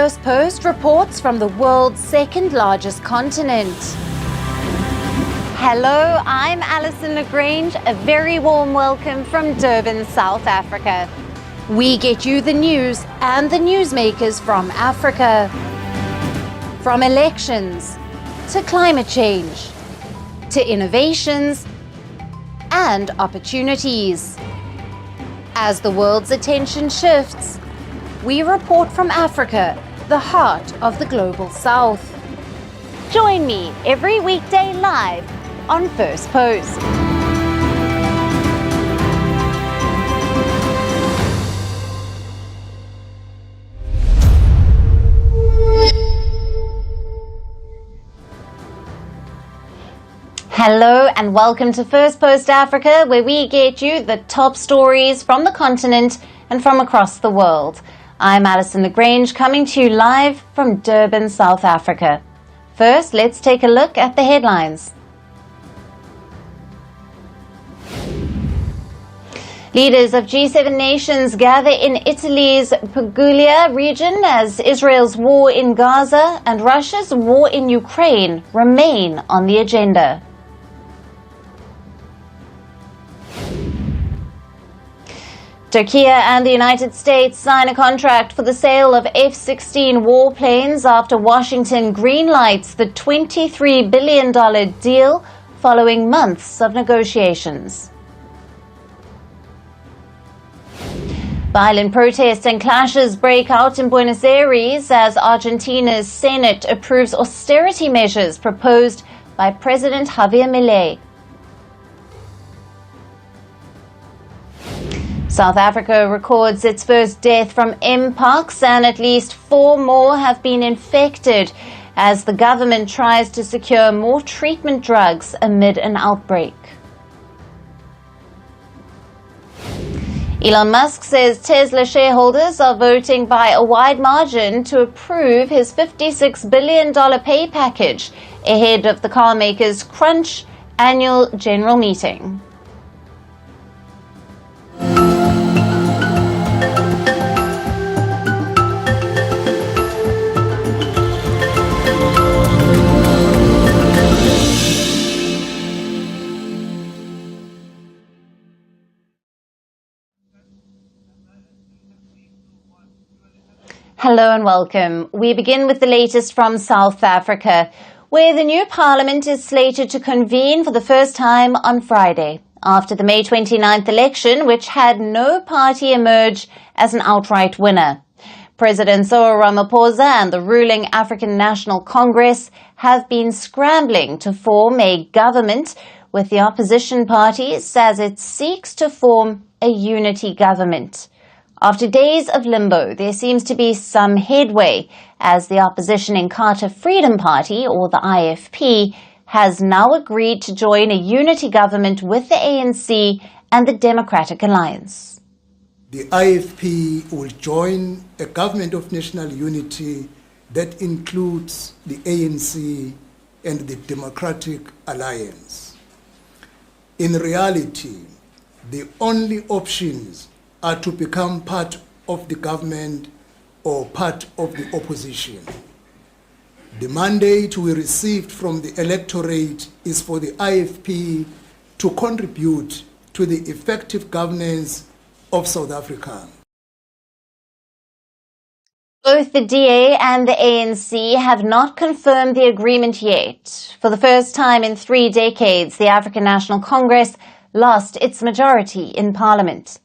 Firstpost reports from the world's second largest continent. Hello, I'm Alyson Grange. A very warm welcome from Durban, South Africa. We get you the news and the newsmakers from Africa. From elections to climate change to innovations and opportunities. As the world's attention shifts, we report from Africa, the heart of the global south. Join me every weekday live on Firstpost. Hello and welcome to Firstpost Africa, where we get you the top stories from the continent and from across the world. I'm Alyson Grange, coming to you live from Durban, South Africa. First, let's take a look at the headlines. Leaders of G7 nations gather in Italy's Puglia region as Israel's war in Gaza and Russia's war in Ukraine remain on the agenda. Turkey and the United States sign a contract for the sale of F-16 warplanes after Washington greenlights the $23 billion deal following months of negotiations. Violent protests and clashes break out in Buenos Aires as Argentina's Senate approves austerity measures proposed by President Javier Milei. South Africa records its first death from Mpox, and at least 4 more have been infected as the government tries to secure more treatment drugs amid an outbreak. Elon Musk says Tesla shareholders are voting by a wide margin to approve his $56 billion pay package ahead of the carmaker's Crunch annual general meeting. Hello and welcome. We begin with the latest from South Africa, where the new parliament is slated to convene for the first time on Friday, after the May 29th election, which had no party emerge as an outright winner. President Cyril Ramaphosa and the ruling African National Congress have been scrambling to form a government with the opposition parties as it seeks to form a unity government. After days of limbo, there seems to be some headway as the opposition Inkatha Freedom Party, or the IFP, has now agreed to join a unity government with the ANC and the Democratic Alliance. The IFP will join a government of national unity that includes the ANC and the Democratic Alliance. In reality, the only options are to become part of the government or part of the opposition. The mandate we received from the electorate is for the IFP to contribute to the effective governance of South Africa. Both the DA and the ANC have not confirmed the agreement yet. For the first time in 3 decades, the African National Congress lost its majority in Parliament.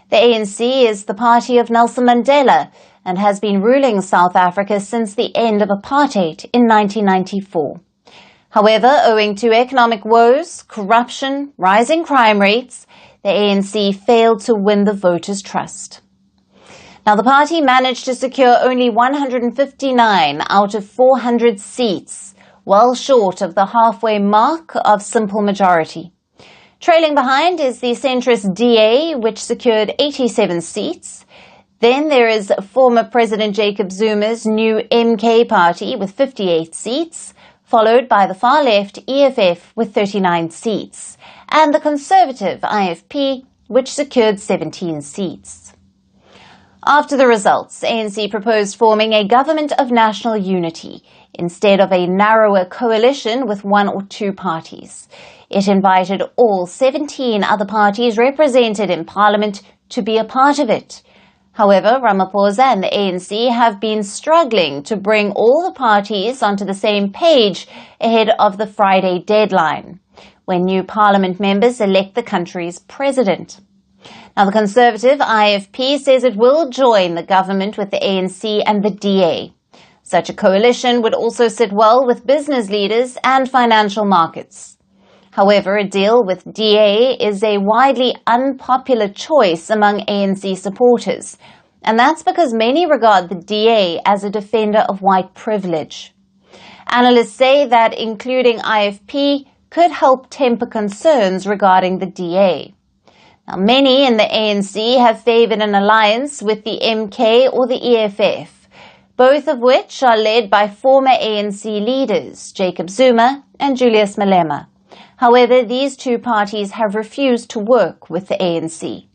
The ANC is the party of Nelson Mandela and has been ruling South Africa since the end of apartheid in 1994. However, owing to economic woes, corruption, rising crime rates, the ANC failed to win the voters' trust. Now, the party managed to secure only 159 out of 400 seats, well short of the halfway mark of simple majority. Trailing behind is the centrist DA, which secured 87 seats. Then there is former President Jacob Zuma's new MK party with 58 seats, followed by the far-left EFF with 39 seats, and the conservative IFP, which secured 17 seats. After the results, ANC proposed forming a government of national unity instead of a narrower coalition with one or two parties. It invited all 17 other parties represented in Parliament to be a part of it. However, Ramaphosa and the ANC have been struggling to bring all the parties onto the same page ahead of the Friday deadline, when new Parliament members elect the country's president. Now, the Conservative IFP says it will join the government with the ANC and the DA. Such a coalition would also sit well with business leaders and financial markets. However, a deal with DA is a widely unpopular choice among ANC supporters, and that's because many regard the DA as a defender of white privilege. Analysts say that including IFP could help temper concerns regarding the DA. Now, many in the ANC have favoured an alliance with the MK or the EFF, both of which are led by former ANC leaders Jacob Zuma and Julius Malema. However, these two parties have refused to work with the ANC.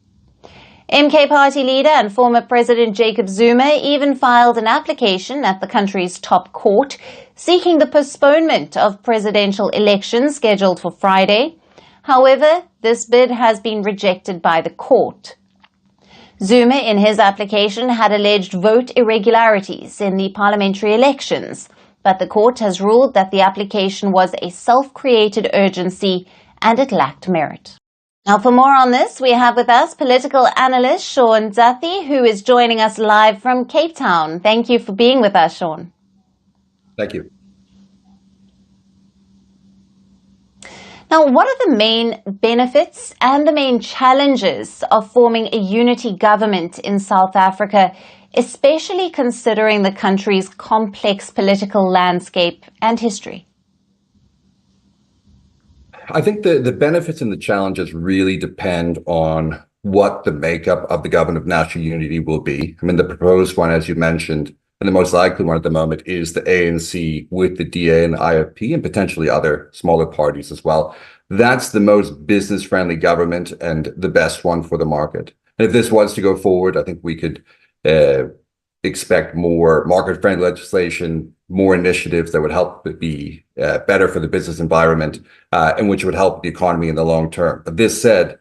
MK party leader and former President Jacob Zuma even filed an application at the country's top court seeking the postponement of presidential elections scheduled for Friday. However, this bid has been rejected by the court. Zuma, in his application, had alleged vote irregularities in the parliamentary elections, but the court has ruled that the application was a self-created urgency and it lacked merit. Now, for more on this, we have with us political analyst Sean Duthie, who is joining us live from Cape Town. Thank you for being with us, Sean. Thank you. Now, what are the main benefits and the main challenges of forming a unity government in South Africa, especially considering the country's complex political landscape and history? I think the benefits and the challenges really depend on what the makeup of the government of national unity will be. I mean, the proposed one, as you mentioned, and the most likely one at the moment is the ANC with the DA and the IFP and potentially other smaller parties as well. That's the most business-friendly government and the best one for the market. And if this was to go forward, I think we could expect more market-friendly legislation, more initiatives that would help it be better for the business environment and which would help the economy in the long term. But this said,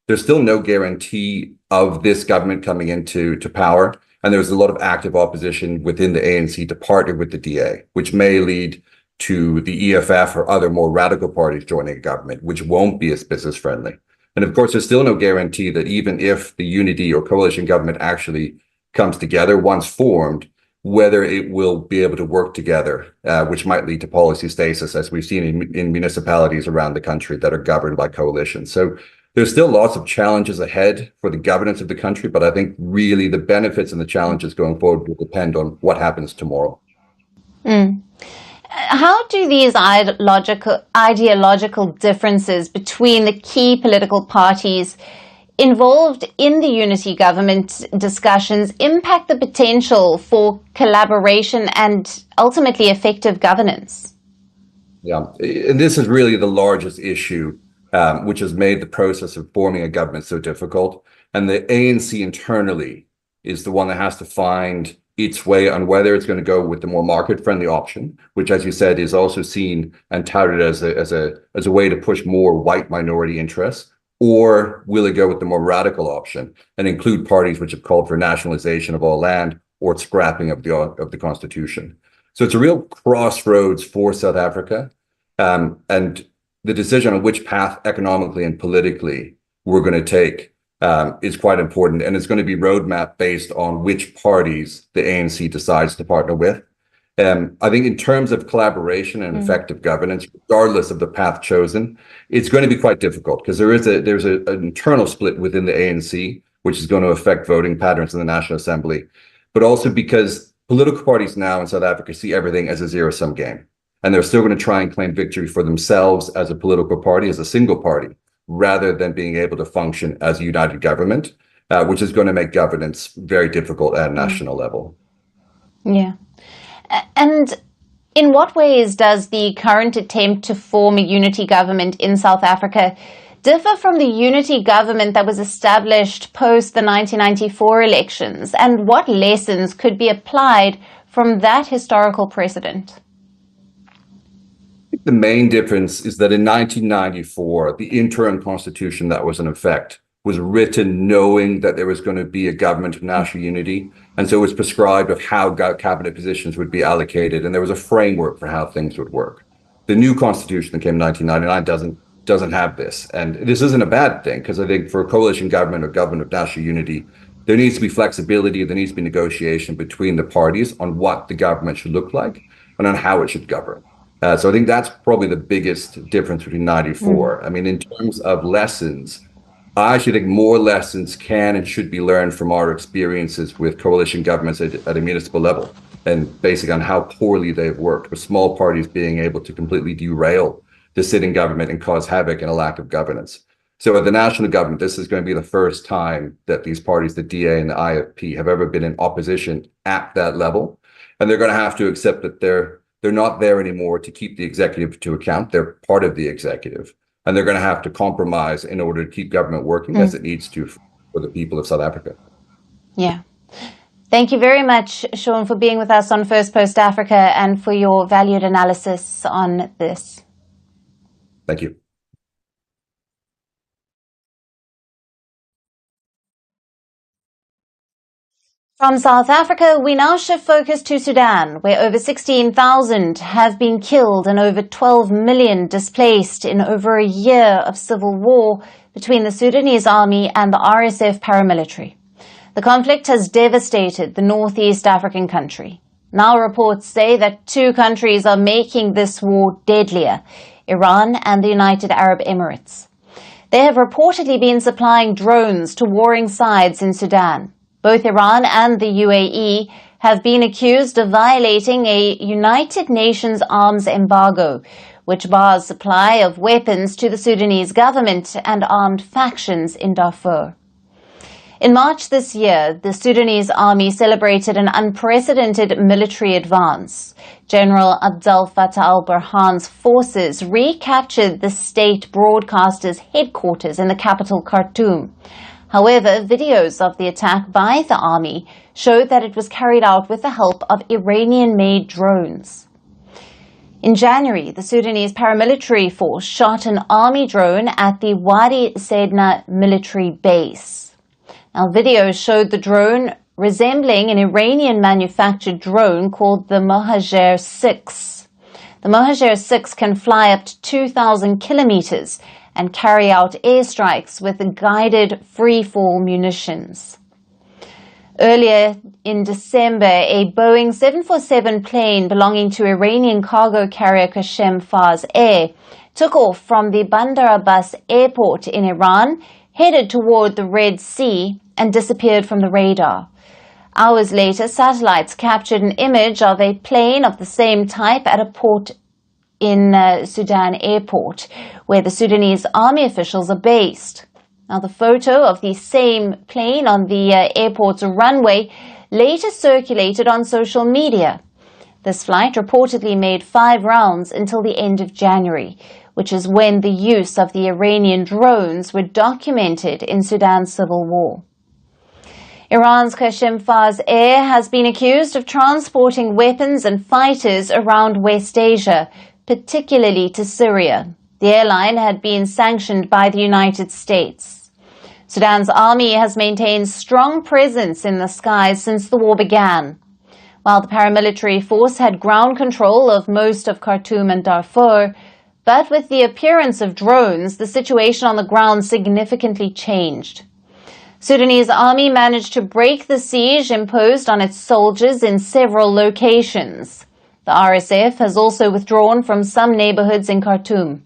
there's still no guarantee of this government coming into power. And there's a lot of active opposition within the ANC to partner with the DA, which may lead to the EFF or other more radical parties joining a government, which won't be as business friendly. And of course, there's still no guarantee that even if the unity or coalition government actually comes together once formed, whether it will be able to work together, which might lead to policy stasis, as we've seen in municipalities around the country that are governed by coalitions. So there's still lots of challenges ahead for the governance of the country, but I think really the benefits and the challenges going forward will depend on what happens tomorrow. How do these ideological differences between the key political parties involved in the unity government discussions impact the potential for collaboration and ultimately effective governance? Yeah, and this is really the largest issue which has made the process of forming a government so difficult. And the ANC internally is the one that has to find its way on whether it's going to go with the more market-friendly option, which, as you said, is also seen and touted as a way to push more white minority interests, or will it go with the more radical option and include parties which have called for nationalization of all land or scrapping of the Constitution? So it's a real crossroads for South Africa, and the decision on which path economically and politically we're going to take is quite important. And it's going to be roadmap based on which parties the ANC decides to partner with. I think in terms of collaboration and effective governance, regardless of the path chosen, it's going to be quite difficult because there's an internal split within the ANC, which is going to affect voting patterns in the National Assembly, but also because political parties now in South Africa see everything as a zero-sum game. And they're still going to try and claim victory for themselves as a political party, as a single party, rather than being able to function as a united government, which is going to make governance very difficult at a national level. Yeah. And in what ways does the current attempt to form a unity government in South Africa differ from the unity government that was established post the 1994 elections? And what lessons could be applied from that historical precedent? The main difference is that in 1994, the interim constitution that was in effect was written knowing that there was going to be a government of national unity. And so it was prescribed of how cabinet positions would be allocated. And there was a framework for how things would work. The new constitution that came in 1999 doesn't have this. And this isn't a bad thing, because I think for a coalition government or government of national unity, there needs to be flexibility, there needs to be negotiation between the parties on what the government should look like and on how it should govern. So I think that's probably the biggest difference between 94. I mean, in terms of lessons, I actually think more lessons can and should be learned from our experiences with coalition governments at a municipal level, and basically on how poorly they've worked, with small parties being able to completely derail the sitting government and cause havoc and a lack of governance. So at the national government, this is going to be the first time that these parties, the DA and the IFP, have ever been in opposition at that level. And they're going to have to accept that they're not there anymore to keep the executive to account. They're part of the executive. And they're going to have to compromise in order to keep government working as it needs to for the people of South Africa. Yeah. Thank you very much, Sean, for being with us on Firstpost Africa and for your valued analysis on this. Thank you. From South Africa, we now shift focus to Sudan, where over 16,000 have been killed and over 12 million displaced in over a year of civil war between the Sudanese army and the RSF paramilitary. The conflict has devastated the northeast African country. Now reports say that two countries are making this war deadlier, Iran and the United Arab Emirates. They have reportedly been supplying drones to warring sides in Sudan. Both Iran and the UAE have been accused of violating a United Nations arms embargo, which bars supply of weapons to the Sudanese government and armed factions in Darfur. In March this year, the Sudanese army celebrated an unprecedented military advance. General Abdel Fattah al-Burhan's forces recaptured the state broadcaster's headquarters in the capital Khartoum. However, videos of the attack by the army showed that it was carried out with the help of Iranian-made drones. In January, the Sudanese paramilitary force shot an army drone at the Wadi Sedna military base. Now, videos showed the drone resembling an Iranian-manufactured drone called the Mohajer 6. The Mohajer 6 can fly up to 2,000 kilometers and carry out airstrikes with guided free-fall munitions. Earlier in December, a Boeing 747 plane belonging to Iranian cargo carrier Qasem Fars Air took off from the Bandar Abbas airport in Iran, headed toward the Red Sea, and disappeared from the radar. Hours later, satellites captured an image of a plane of the same type at a port in Sudan airport, where the Sudanese army officials are based. Now, the photo of the same plane on the airport's runway later circulated on social media. This flight reportedly made 5 rounds until the end of January, which is when the use of the Iranian drones were documented in Sudan's civil war. Iran's Qasem Fars Air has been accused of transporting weapons and fighters around West Asia, particularly to Syria. The airline had been sanctioned by the United States. Sudan's army has maintained strong presence in the skies since the war began. While the paramilitary force had ground control of most of Khartoum and Darfur, but with the appearance of drones, the situation on the ground significantly changed. Sudanese army managed to break the siege imposed on its soldiers in several locations. The RSF has also withdrawn from some neighborhoods in Khartoum.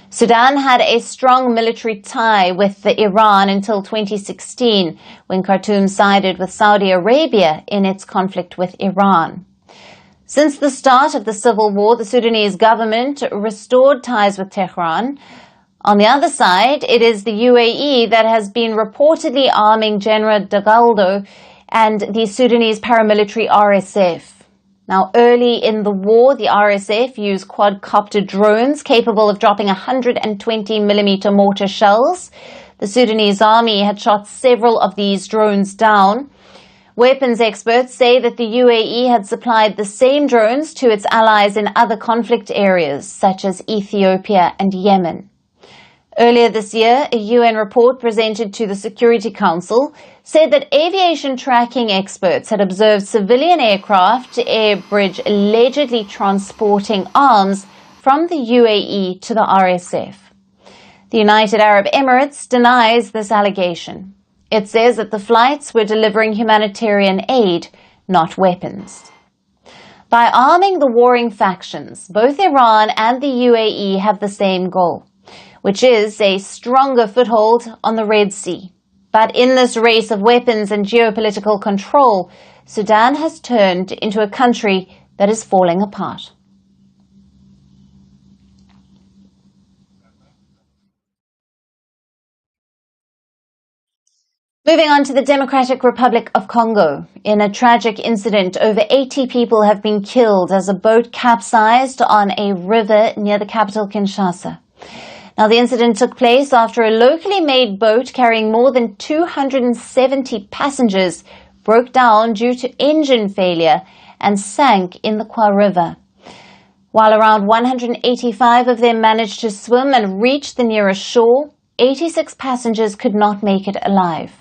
Sudan had a strong military tie with Iran until 2016, when Khartoum sided with Saudi Arabia in its conflict with Iran. Since the start of the civil war, the Sudanese government restored ties with Tehran. On the other side, it is the UAE that has been reportedly arming General Dagalo and the Sudanese paramilitary RSF. Now, early in the war, the RSF used quadcopter drones capable of dropping 120mm mortar shells. The Sudanese army had shot several of these drones down. Weapons experts say that the UAE had supplied the same drones to its allies in other conflict areas, such as Ethiopia and Yemen. Earlier this year, a UN report presented to the Security Council said that aviation tracking experts had observed civilian aircraft air bridge allegedly transporting arms from the UAE to the RSF. The United Arab Emirates denies this allegation. It says that the flights were delivering humanitarian aid, not weapons. By arming the warring factions, both Iran and the UAE have the same goal, which is a stronger foothold on the Red Sea. But in this race of weapons and geopolitical control, Sudan has turned into a country that is falling apart. Moving on to the Democratic Republic of Congo. In a tragic incident, over 80 people have been killed as a boat capsized on a river near the capital, Kinshasa. Now, the incident took place after a locally made boat carrying more than 270 passengers broke down due to engine failure and sank in the Kwa River. While around 185 of them managed to swim and reach the nearest shore, 86 passengers could not make it alive.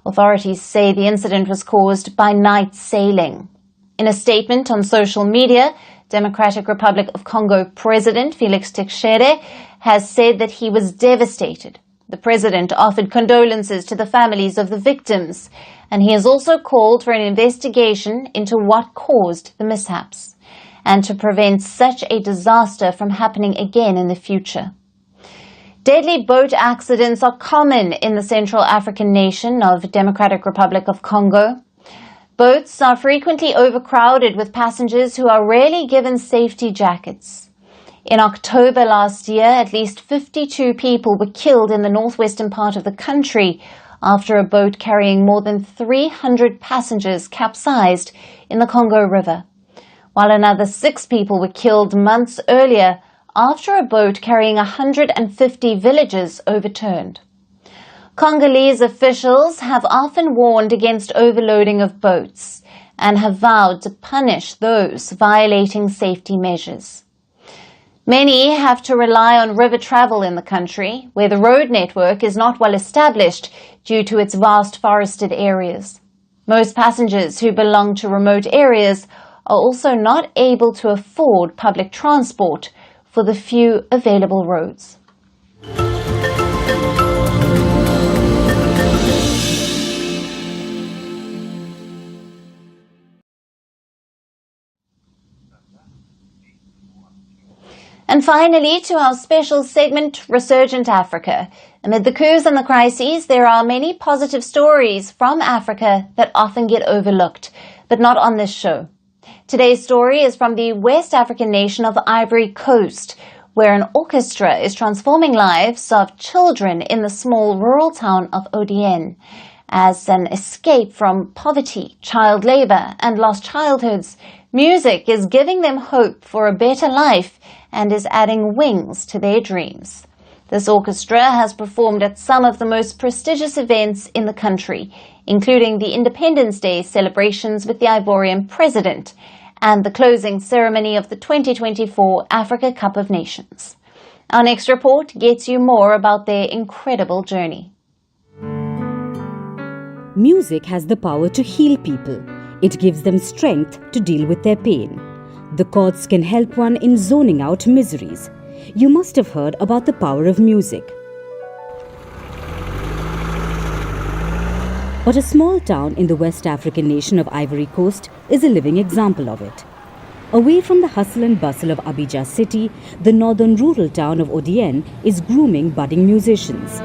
Authorities say the incident was caused by night sailing. In a statement on social media, Democratic Republic of Congo President Felix Tshisekedi has said that he was devastated. The president offered condolences to the families of the victims, and he has also called for an investigation into what caused the mishaps and to prevent such a disaster from happening again in the future. Deadly boat accidents are common in the Central African nation of Democratic Republic of Congo. Boats are frequently overcrowded with passengers who are rarely given safety jackets. In October last year, at least 52 people were killed in the northwestern part of the country after a boat carrying more than 300 passengers capsized in the Congo River, while another 6 people were killed months earlier after a boat carrying 150 villagers overturned. Congolese officials have often warned against overloading of boats and have vowed to punish those violating safety measures. Many have to rely on river travel in the country, where the road network is not well established due to its vast forested areas. Most passengers who belong to remote areas are also not able to afford public transport for the few available roads. And finally, to our special segment, Resurgent Africa. Amid the coups and the crises, there are many positive stories from Africa that often get overlooked, but not on this show. Today's story is from the West African nation of Ivory Coast, where an orchestra is transforming lives of children in the small rural town of Odienne. As an escape from poverty, child labor, and lost childhoods, music is giving them hope for a better life and is adding wings to their dreams. This orchestra has performed at some of the most prestigious events in the country, including the Independence Day celebrations with the Ivorian president and the closing ceremony of the 2024 Africa Cup of Nations. Our next report gets you more about their incredible journey. Music has the power to heal people. It gives them strength to deal with their pain. The chords can help one in zoning out miseries. You must have heard about the power of music. But a small town in the West African nation of Ivory Coast is a living example of it. Away from the hustle and bustle of Abidjan city, the northern rural town of Odienne is grooming budding musicians.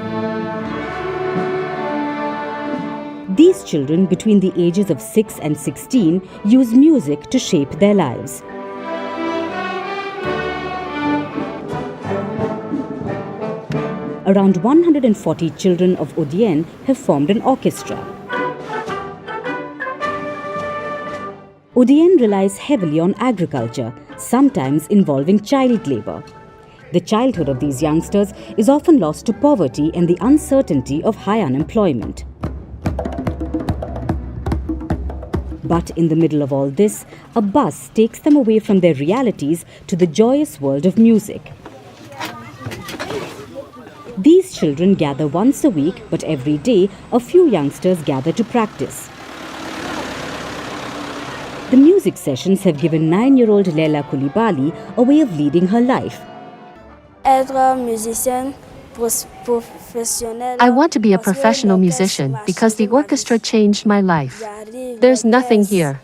These children between the ages of 6 and 16 use music to shape their lives. Around 140 children of Odienne have formed an orchestra. ODN relies heavily on agriculture, sometimes involving child labor. The childhood of these youngsters is often lost to poverty and the uncertainty of high unemployment. But in the middle of all this, a bus takes them away from their realities to the joyous world of music. These children gather once a week, but every day a few youngsters gather to practice. The music sessions have given 9-year-old Leila Koulibaly a way of leading her life. I want to be a professional musician because the orchestra changed my life. There's nothing here.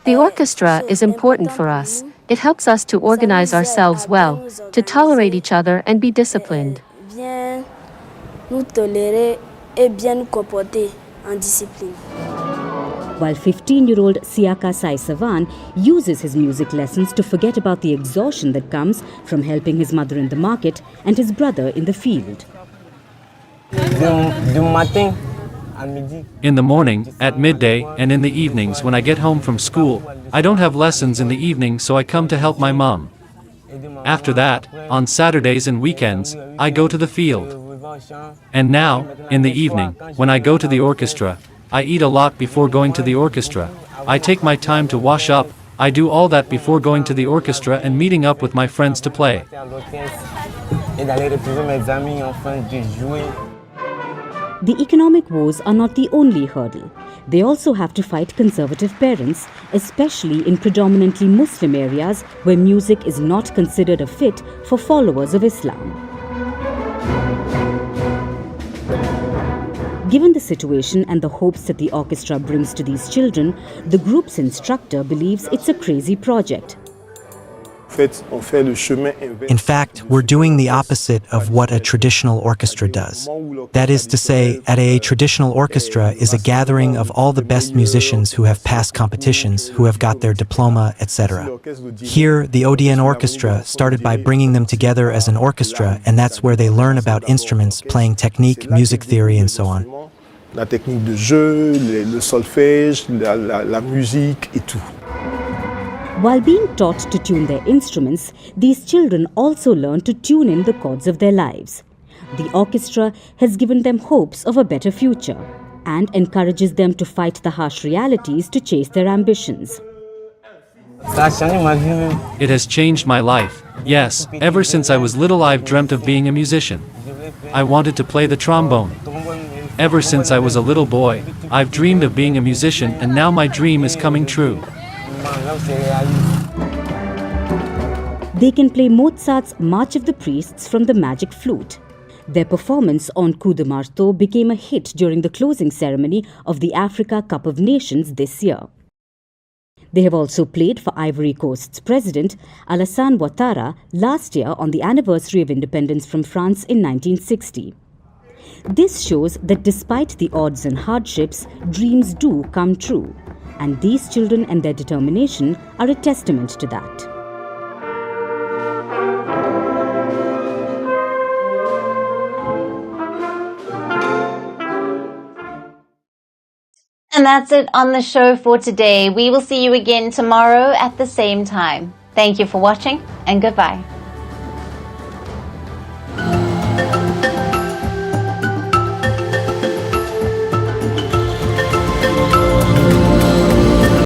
The orchestra is important for us. It helps us to organize ourselves well, to tolerate each other and be disciplined. While 15-year-old Siaka Sai Savan uses his music lessons to forget about the exhaustion that comes from helping his mother in the market and his brother in the field. In the morning, at midday, and in the evenings when I get home from school, I don't have lessons in the evening, so I come to help my mom. After that, on Saturdays and weekends, I go to the field. And now, in the evening, when I go to the orchestra, I eat a lot before going to the orchestra. I take my time to wash up. I do all that before going to the orchestra and meeting up with my friends to play. The economic woes are not the only hurdle. They also have to fight conservative parents, especially in predominantly Muslim areas where music is not considered a fit for followers of Islam. Given the situation and the hopes that the orchestra brings to these children, the group's instructor believes it's a crazy project. In fact, we're doing the opposite of what a traditional orchestra does. That is to say, at a traditional orchestra is a gathering of all the best musicians who have passed competitions, who have got their diploma, etc. Here, the ODN Orchestra started by bringing them together as an orchestra, and that's where they learn about instruments, playing technique, music theory, and so on. La technique de jeu, le solfège, la musique et tout. While being taught to tune their instruments, these children also learn to tune in the chords of their lives. The orchestra has given them hopes of a better future and encourages them to fight the harsh realities to chase their ambitions. It has changed my life. Yes, ever since I was little I've dreamt of being a musician. I wanted to play the trombone. Ever since I was a little boy, I've dreamed of being a musician, and now my dream is coming true. They can play Mozart's March of the Priests from the magic flute. Their performance on Coup de Marteau became a hit during the closing ceremony of the Africa Cup of Nations this year. They have also played for Ivory Coast's president, Alassane Ouattara, last year on the anniversary of independence from France in 1960. This shows that despite the odds and hardships, dreams do come true. And these children and their determination are a testament to that. And that's it on the show for today. We will see you again tomorrow at the same time. Thank you for watching, and goodbye.